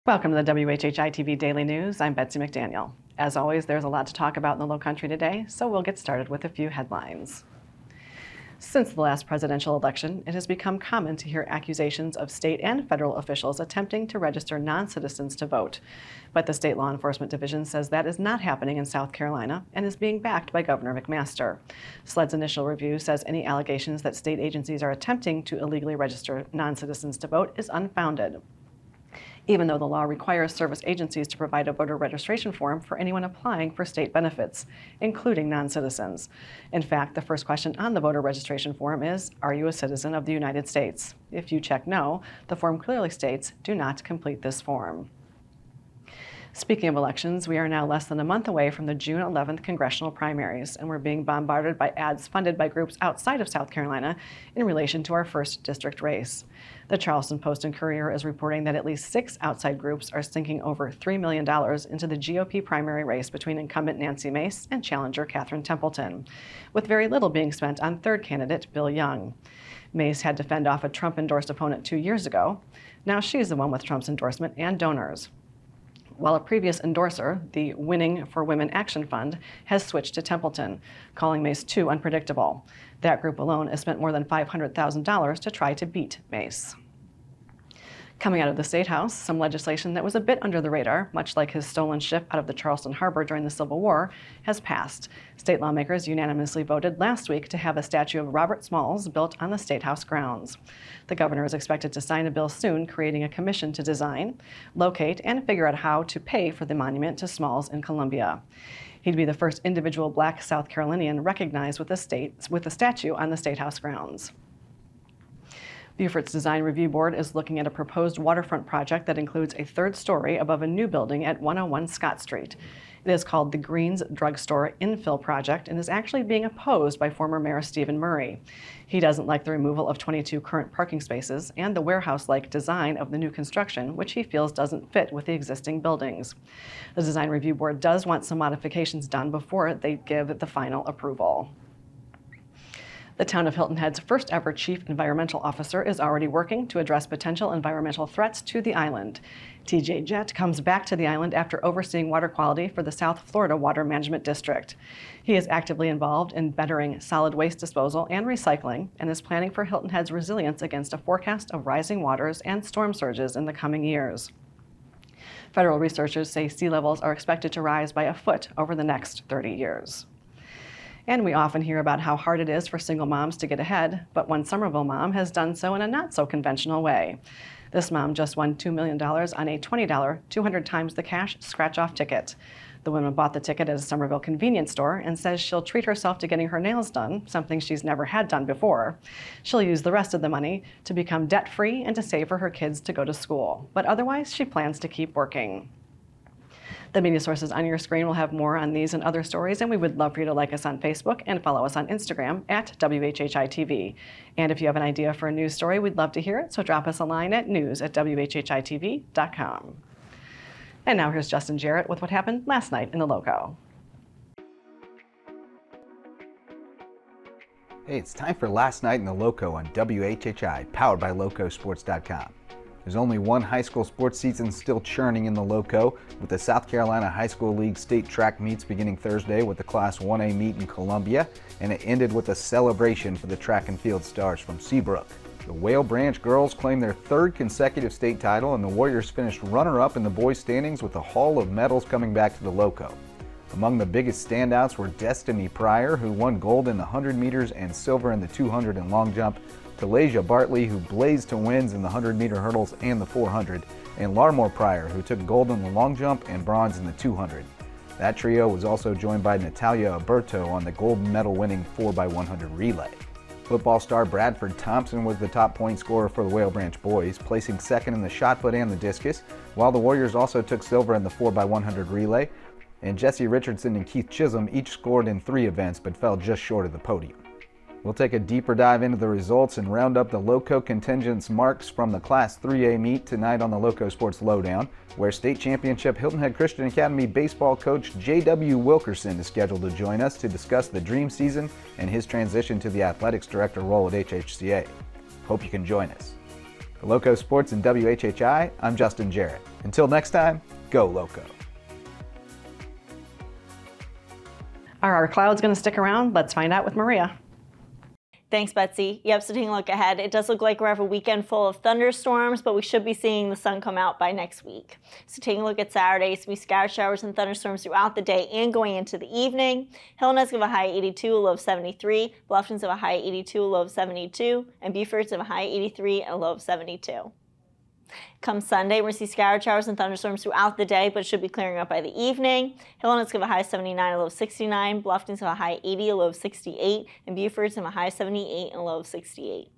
Welcome to the WHHI-TV Daily News. I'm Betsy McDaniel. As always, there's a lot to talk about in the Lowcountry today, so we'll get started with a few headlines. Since the last presidential election, it has become common to hear accusations of state and federal officials attempting to register non-citizens to vote. But the State Law Enforcement Division says that is not happening in South Carolina and is being backed by Governor McMaster. SLED's initial review says any allegations that state agencies are attempting to illegally register non-citizens to vote is unfounded, even though the law requires service agencies to provide a voter registration form for anyone applying for state benefits, including non-citizens. In fact, the first question on the voter registration form is, are you a citizen of the United States? If you check no, the form clearly states, do not complete this form. Speaking of elections, we are now less than a month away from the June 11th congressional primaries, and we're being bombarded by ads funded by groups outside of South Carolina in relation to our 1st district race. The Charleston Post and Courier is reporting that at least 6 outside groups are sinking over $3 million into the GOP primary race between incumbent Nancy Mace and challenger Catherine Templeton, with very little being spent on third candidate Bill Young. Mace had to fend off a Trump-endorsed opponent 2 years ago. Now she's the one with Trump's endorsement and donors, while a previous endorser, the Winning for Women Action Fund, has switched to Templeton, calling Mace too unpredictable. That group alone has spent more than $500,000 to try to beat Mace. Coming out of the State House, some legislation that was a bit under the radar, much like his stolen ship out of the Charleston Harbor during the Civil War, has passed. State lawmakers unanimously voted last week to have a statue of Robert Smalls built on the State House grounds. The governor is expected to sign a bill soon creating a commission to design, locate, and figure out how to pay for the monument to Smalls in Columbia. He'd be the first individual black South Carolinian recognized with a statue on the State House grounds. Beaufort's Design Review Board is looking at a proposed waterfront project that includes a 3rd story above a new building at 101 Scott Street. It is called the Greens Drugstore Infill Project and is actually being opposed by former Mayor Stephen Murray. He doesn't like the removal of 22 current parking spaces and the warehouse-like design of the new construction, which he feels doesn't fit with the existing buildings. The Design Review Board does want some modifications done before they give the final approval. The town of Hilton Head's first ever chief environmental officer is already working to address potential environmental threats to the island. TJ Jett comes back to the island after overseeing water quality for the South Florida Water Management District. He is actively involved in bettering solid waste disposal and recycling and is planning for Hilton Head's resilience against a forecast of rising waters and storm surges in the coming years. Federal researchers say sea levels are expected to rise by a foot over the next 30 years. And we often hear about how hard it is for single moms to get ahead, but one Somerville mom has done so in a not-so-conventional way. This mom just won $2 million on a $20 200 times the cash scratch-off ticket. The woman bought the ticket at a Somerville convenience store and says she'll treat herself to getting her nails done, something she's never had done before. She'll use the rest of the money to become debt-free and to save for her kids to go to school, but otherwise she plans to keep working. The media sources on your screen will have more on these and other stories, and we would love for you to like us on Facebook and follow us on Instagram at WHHI-TV. And if you have an idea for a news story, we'd love to hear it, so drop us a line at news@WHHITV.com. And now here's Justin Jarrett with what happened last night in the Lowco. Hey, it's time for Last Night in the Lowco on WHHI, powered by LowcoSports.com. There's only one high school sports season still churning in the Lowco, with the South Carolina High School League state track meets beginning Thursday with the Class 1A meet in Columbia, and it ended with a celebration for the track and field stars from Seabrook. The Whale Branch girls claimed their 3rd consecutive state title, and the Warriors finished runner-up in the boys' standings with a haul of medals coming back to the Lowco. Among the biggest standouts were Destiny Pryor, who won gold in the 100 meters and silver in the 200 and long jump, Talaijah Bartley, who blazed to wins in the 100-meter hurdles and the 400, and Larmore Pryor, who took gold in the long jump and bronze in the 200. That trio was also joined by Natalia Aburto on the gold medal-winning 4x100 relay. Football star Bradford Thompson was the top point scorer for the Whale Branch boys, placing 2nd in the shot put and the discus, while the Warriors also took silver in the 4x100 relay, and Jesse Richardson and Keith Chisholm each scored in 3 events but fell just short of the podium. We'll take a deeper dive into the results and round up the Lowco contingent's marks from the Class 3A meet tonight on the Lowco Sports Lowdown, where state championship Hilton Head Christian Academy baseball coach J.W. Wilkerson is scheduled to join us to discuss the dream season and his transition to the athletics director role at HHCA. Hope you can join us. For Lowco Sports and WHHI, I'm Justin Jarrett. Until next time, go Lowco. Are our clouds going to stick around? Let's find out with Maria. Thanks, Betsy. Yep, so taking a look ahead, it does look like we're having a weekend full of thunderstorms, but we should be seeing the sun come out by next week. So taking a look at Saturday, it's going to be scattered showers and thunderstorms throughout the day and going into the evening. Hillnet's going to have a high 82, a low of 73. Bluffton's have a high 82, a low of 72. And Beaufort's have a high 83 and a low of 72. Come Sunday, we're going to see scattered showers and thunderstorms throughout the day, but it should be clearing up by the evening. Hillnet's going to have a high 79, a low of 69. Bluffton's have a high 80, a low of 68. And Beaufort's have a high 78 and a low of 68.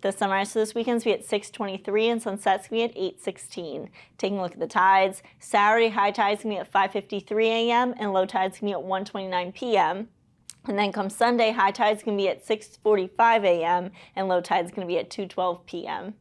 The sunrise for this weekend is going to be at 6:23 and sunset's going to be at 8:16. Taking a look at the tides, Saturday high tide's going to be at 5:53 a.m. and low tide's going to be at 1:29 p.m. And then come Sunday, high tide's going to be at 6:45 a.m. and low tide's going to be at 2:12 p.m.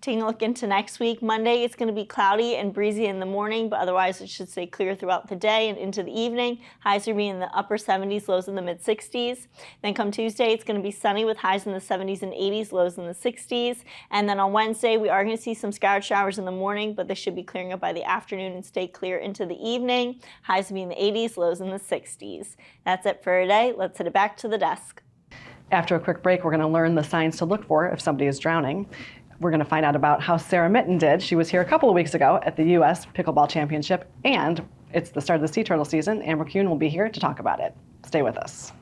Taking a look into next week, Monday it's going to be cloudy and breezy in the morning, but otherwise it should stay clear throughout the day and into the evening. Highs will be in the upper 70s, lows in the mid 60s. Then come Tuesday, it's going to be sunny with highs in the 70s and 80s, lows in the 60s. And then on Wednesday, we are going to see some scattered showers in the morning, but they should be clearing up by the afternoon and stay clear into the evening. Highs will be in the 80s, lows in the 60s. That's it for today. Let's head it back to the desk. After a quick break, we're going to learn the signs to look for if somebody is drowning. We're going to find out about how Sarah Mitten did. She was here a couple of weeks ago at the U.S. Pickleball Championship, and it's the start of the sea turtle season. Amber Kuhn will be here to talk about it. Stay with us.